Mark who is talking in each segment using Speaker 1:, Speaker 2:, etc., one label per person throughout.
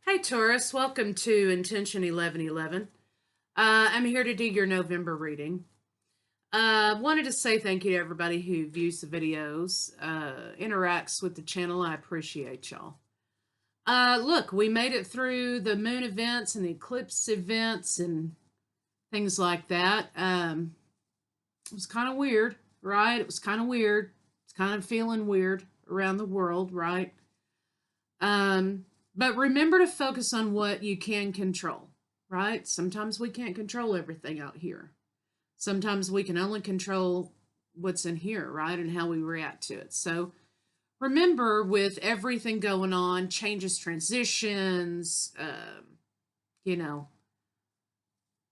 Speaker 1: Hey Taurus, welcome to Intention 1111. I'm here to do your November reading. Wanted to say thank you to everybody who views the videos, interacts with the channel. I appreciate y'all. Look, we made it through the moon events and the eclipse events and things like that. It was kind of weird, right? It was kind of weird. It's kind of feeling weird around the world, right? But remember to focus on what you can control, right? Sometimes we can't control everything out here. Sometimes we can only control what's in here, right? And how we react to it. So remember, with everything going on, changes, transitions, you know,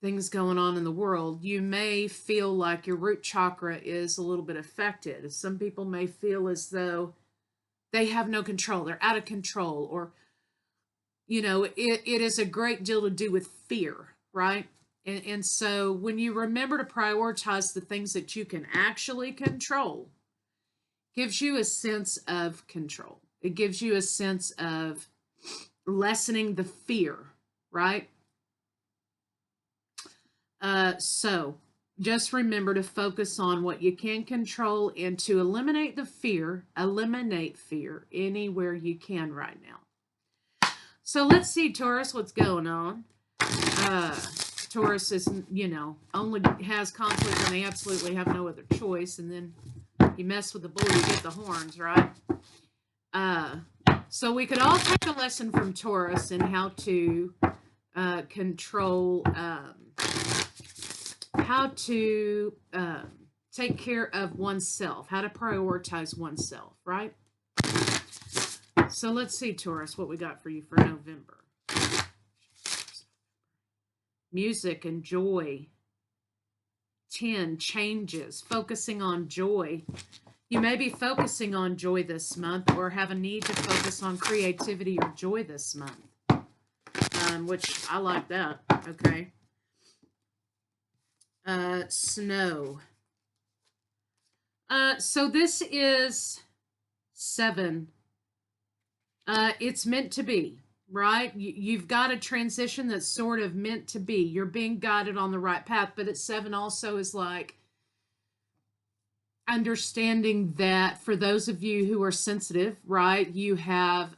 Speaker 1: things going on in the world, you may feel like your root chakra is a little bit affected. Some people may feel as though they have no control, they're out of control, or it is a great deal to do with fear, right? And so when you remember to prioritize the things that you can actually control, gives you a sense of control. It gives you a sense of lessening the fear, right? So just remember to focus on what you can control and to eliminate fear anywhere you can right now. So let's see, Taurus, what's going on. Taurus is, only has conflict when they absolutely have no other choice. And then you mess with the bull, you get the horns, right? So we could all take a lesson from Taurus in how to control, how to take care of oneself, how to prioritize oneself, right? So let's see, Taurus, what we got for you for November. Music and joy. 10, changes, focusing on joy. You may be focusing on joy this month or have a need to focus on creativity or joy this month, which I like that, okay? Snow. So this is 7. It's meant to be, right? You've got a transition that's sort of meant to be. You're being guided on the right path, but at 7 also is like understanding that for those of you who are sensitive, right, you have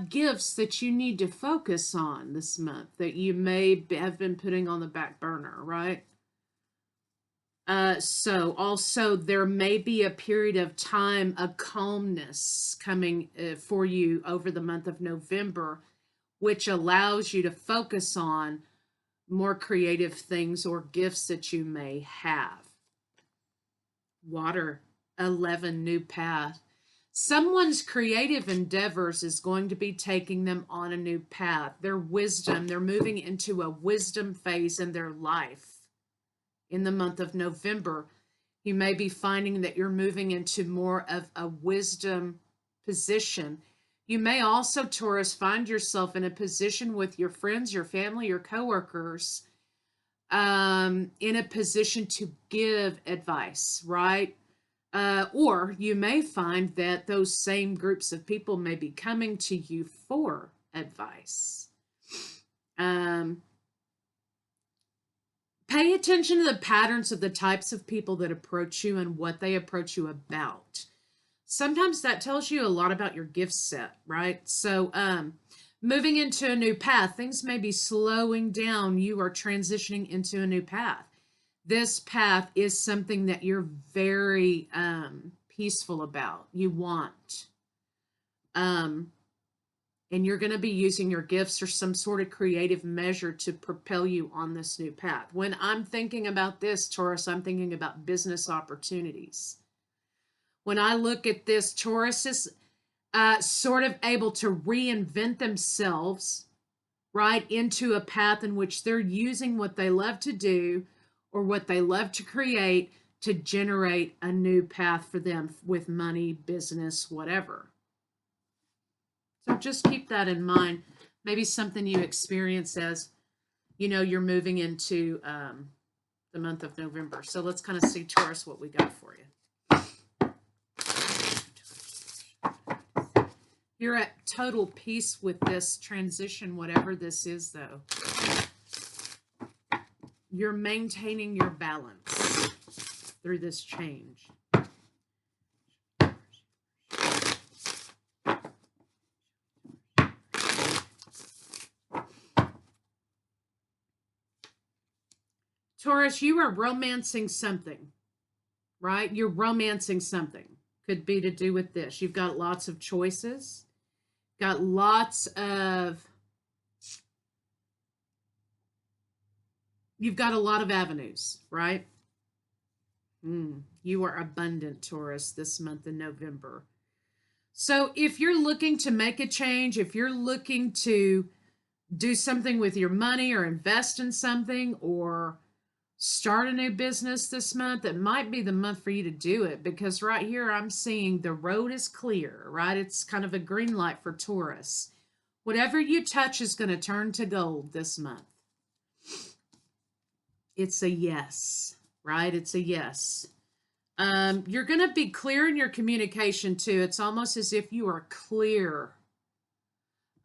Speaker 1: gifts that you need to focus on this month that you may have been putting on the back burner, right? So also there may be a period of time, a calmness coming for you over the month of November, which allows you to focus on more creative things or gifts that you may have. Water, 11, new path. Someone's creative endeavors is going to be taking them on a new path. Their wisdom, they're moving into a wisdom phase in their life. In the month of November, you may be finding that you're moving into more of a wisdom position. You may also, Taurus, find yourself in a position with your friends, your family, your coworkers, in a position to give advice, right? Or you may find that those same groups of people may be coming to you for advice. Pay attention to the patterns of the types of people that approach you and what they approach you about. Sometimes that tells you a lot about your gift set, right? So, moving into a new path, things may be slowing down. You are transitioning into a new path. This path is something that you're very peaceful about. You want. And you're going to be using your gifts or some sort of creative measure to propel you on this new path. When I'm thinking about this, Taurus, I'm thinking about business opportunities. When I look at this, Taurus is sort of able to reinvent themselves, right, into a path in which they're using what they love to do or what they love to create to generate a new path for them with money, business, whatever. So just keep that in mind. Maybe something you experience as, you're moving into the month of November. So let's kind of see, Taurus, what we got for you. You're at total peace with this transition, whatever this is, though. You're maintaining your balance through this change. Taurus, you are romancing something, right? You're romancing something. Could be to do with this. You've got lots of choices. Got lots of... You've got a lot of avenues, right? You are abundant, Taurus, this month in November. So if you're looking to make a change, if you're looking to do something with your money or invest in something or start a new business this month, it might be the month for you to do it, because right here I'm seeing the road is clear, right? It's kind of a green light for Taurus. Whatever you touch is going to turn to gold this month. It's a yes, right? It's a yes. You're going to be clear in your communication too. It's almost as if you are clear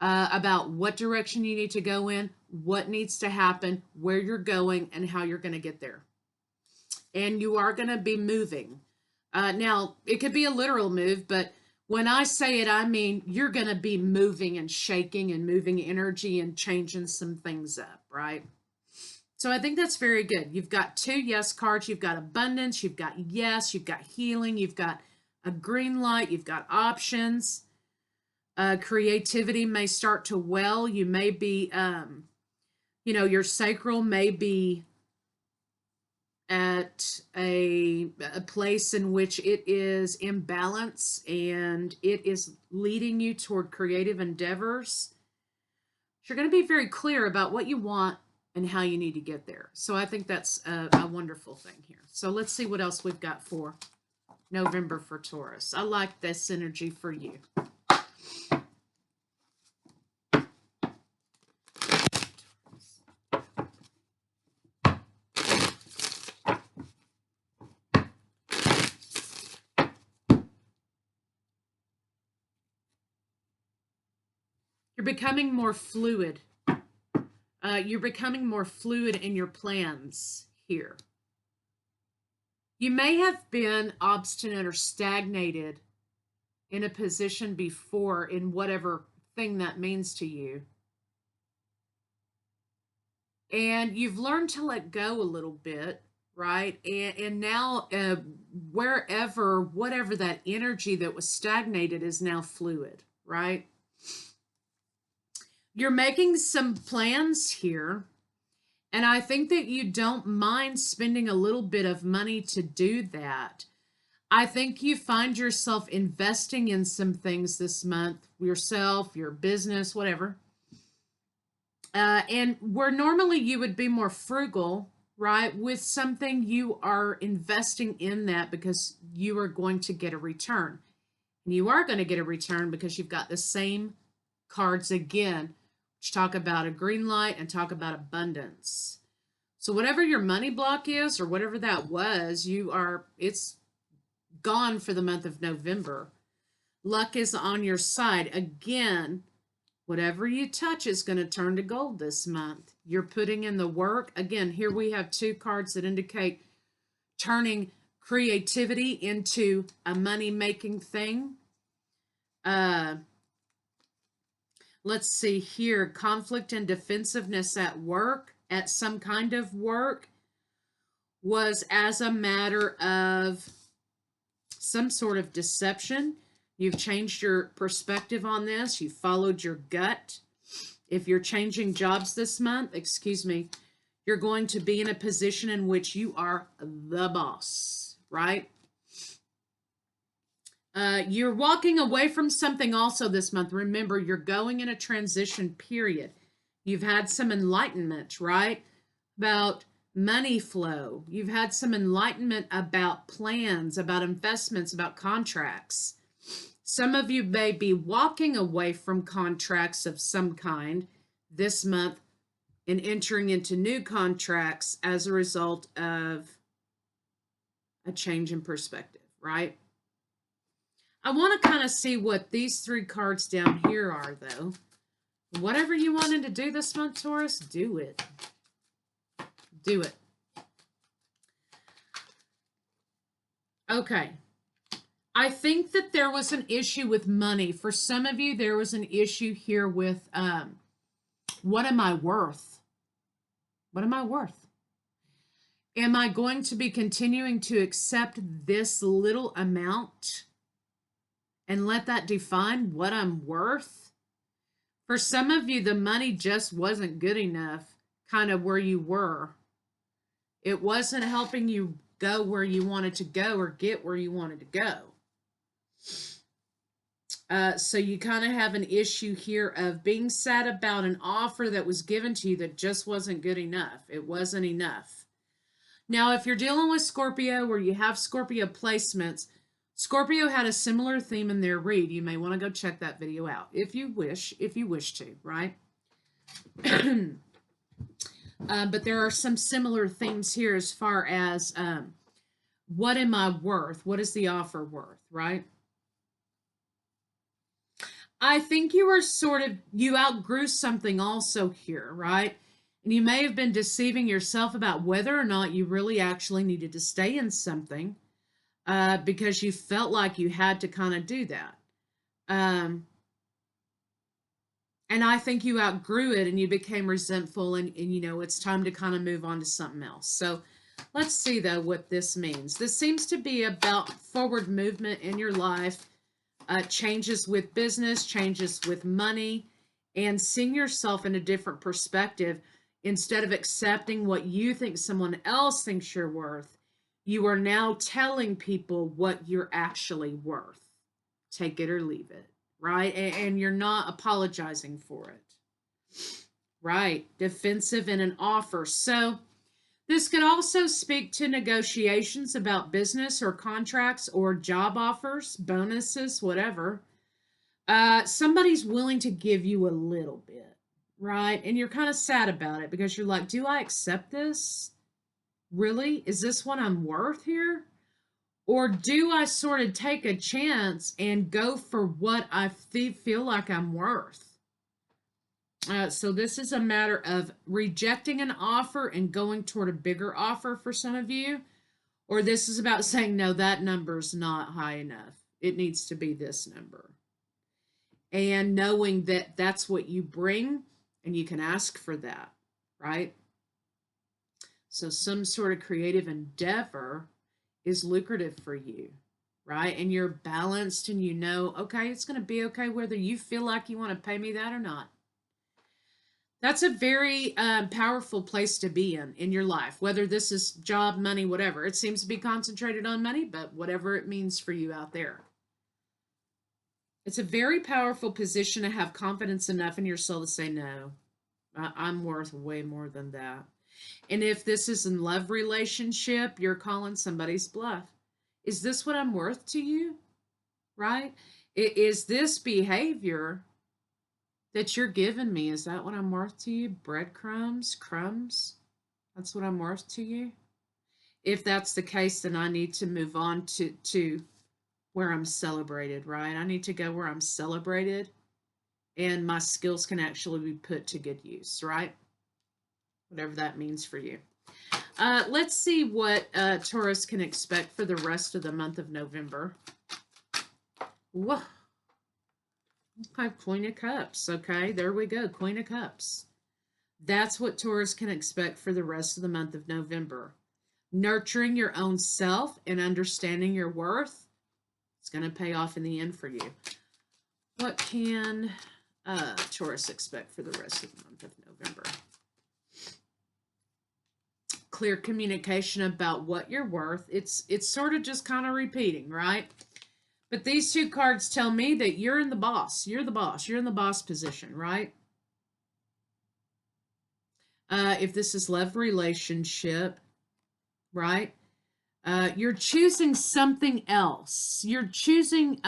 Speaker 1: about what direction you need to go in, what needs to happen, where you're going, and how you're going to get there. And you are going to be moving. Now, it could be a literal move, but when I say it, I mean you're going to be moving and shaking and moving energy and changing some things up, right? So I think that's very good. You've got 2 yes cards. You've got abundance. You've got yes. You've got healing. You've got a green light. You've got options. Creativity may start to well. You may be, your sacral may be at a place in which it is in balance and it is leading you toward creative endeavors. You're going to be very clear about what you want and how you need to get there. So I think that's a wonderful thing here. So let's see what else we've got for November for Taurus. I like this energy for you. You're becoming more fluid. You're becoming more fluid in your plans here. You may have been obstinate or stagnated in a position before in whatever thing that means to you. And you've learned to let go a little bit, right? And now whatever that energy that was stagnated is now fluid, right? You're making some plans here, and I think that you don't mind spending a little bit of money to do that. I think you find yourself investing in some things this month, yourself, your business, whatever. And where normally you would be more frugal, right, with something, you are investing in that because you are going to get a return. And you are going to get a return because you've got the same cards again, which talk about a green light and talk about abundance. So whatever your money block is, or whatever that was, it's gone for the month of November. Luck is on your side. Again, whatever you touch is going to turn to gold this month. You're putting in the work. Again, here we have 2 cards that indicate turning creativity into a money-making thing. Let's see here. Conflict and defensiveness at work, at some kind of work, was as a matter of some sort of deception. You've changed your perspective on this. You followed your gut. If you're changing jobs this month, you're going to be in a position in which you are the boss, right? You're walking away from something also this month. Remember, you're going in a transition period. You've had some enlightenment, right? About money flow. You've had some enlightenment about plans, about investments, about contracts. Some of you may be walking away from contracts of some kind this month and entering into new contracts as a result of a change in perspective, right? I want to kind of see what these 3 cards down here are, though. Whatever you wanted to do this month, Taurus, do it. Do it. Okay. I think that there was an issue with money. For some of you, there was an issue here with what am I worth? What am I worth? Am I going to be continuing to accept this little amount and let that define what I'm worth? For some of you, the money just wasn't good enough, kind of where you were. It wasn't helping you go where you wanted to go or get where you wanted to go. So you kind of have an issue here of being sad about an offer that was given to you that just wasn't good enough. It wasn't enough. Now, if you're dealing with Scorpio or you have Scorpio placements, Scorpio had a similar theme in their read. You may want to go check that video out if you wish to, right? But there are some similar themes here as far as what am I worth? What is the offer worth, right? I think you were you outgrew something also here, right? And you may have been deceiving yourself about whether or not you really actually needed to stay in something because you felt like you had to kind of do that. And I think you outgrew it and you became resentful and it's time to kind of move on to something else. So let's see, though, what this means. This seems to be about forward movement in your life. Changes with business, changes with money, and seeing yourself in a different perspective. Instead of accepting what you think someone else thinks you're worth, you are now telling people what you're actually worth. Take it or leave it, right? And you're not apologizing for it, right? Defensive in an offer. So this could also speak to negotiations about business or contracts or job offers, bonuses, whatever. Somebody's willing to give you a little bit, right? And you're kind of sad about it because you're like, do I accept this? Really? Is this what I'm worth here? Or do I sort of take a chance and go for what I feel like I'm worth? So this is a matter of rejecting an offer and going toward a bigger offer for some of you. Or this is about saying, no, that number's not high enough. It needs to be this number. And knowing that that's what you bring and you can ask for that, right? So some sort of creative endeavor is lucrative for you, right? And you're balanced and you know, okay, it's going to be okay whether you feel like you want to pay me that or not. That's a very powerful place to be in your life, whether this is job, money, whatever. It seems to be concentrated on money, but whatever it means for you out there. It's a very powerful position to have confidence enough in yourself to say, no, I'm worth way more than that. And if this is in love relationship, you're calling somebody's bluff. Is this what I'm worth to you? Right? Is this behavior that you're giving me, is that what I'm worth to you? Breadcrumbs, crumbs? That's what I'm worth to you? If that's the case, then I need to move on to where I'm celebrated, right? I need to go where I'm celebrated and my skills can actually be put to good use, right? Whatever that means for you. Let's see what Taurus can expect for the rest of the month of November. Whoa. Okay, Queen of Cups. Okay, there we go. Queen of Cups. That's what Taurus can expect for the rest of the month of November. Nurturing your own self and understanding your worth. It's going to pay off in the end for you. What can Taurus expect for the rest of the month of November? Clear communication about what you're worth. It's sort of just kind of repeating, right? But these 2 cards tell me that you're in the boss. You're the boss. You're in the boss position, right? If this is love relationship, right? You're choosing something else. You're choosing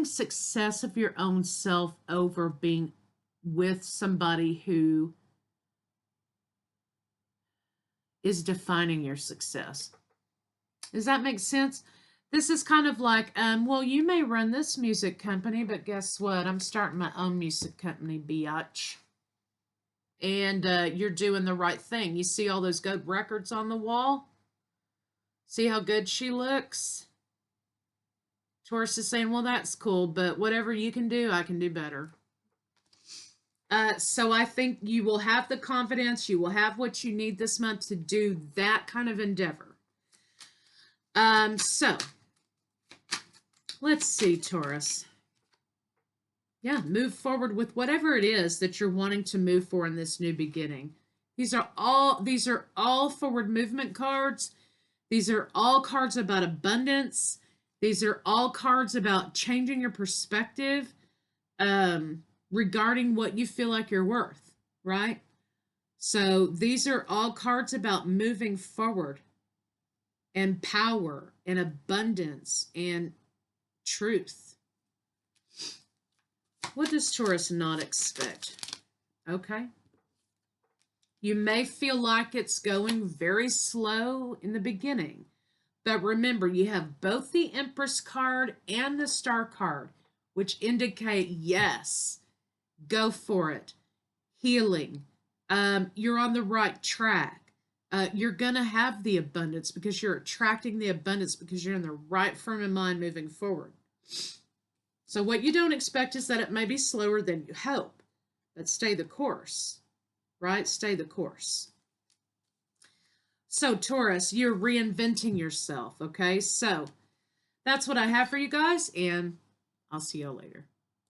Speaker 1: success of your own self over being with somebody who is defining your success. Does that make sense? This is kind of like, well, you may run this music company, but guess what? I'm starting my own music company, biatch. And you're doing the right thing. You see all those good records on the wall? See how good she looks? Taurus is saying, well, that's cool, but whatever you can do, I can do better. So I think you will have the confidence, you will have what you need this month to do that kind of endeavor. So let's see, Taurus. Yeah, move forward with whatever it is that you're wanting to move for in this new beginning. These are all forward movement cards. These are all cards about abundance. These are all cards about changing your perspective regarding what you feel like you're worth, right? So these are all cards about moving forward and power and abundance and truth. What does Taurus not expect? Okay. You may feel like it's going very slow in the beginning, but remember, you have both the Empress card and the Star card, which indicate, yes, go for it. Healing. You're on the right track. You're going to have the abundance because you're attracting the abundance because you're in the right frame of mind moving forward. So what you don't expect is that it may be slower than you hope, but stay the course, right? Stay the course. So Taurus, you're reinventing yourself, okay? So that's what I have for you guys, and I'll see you later.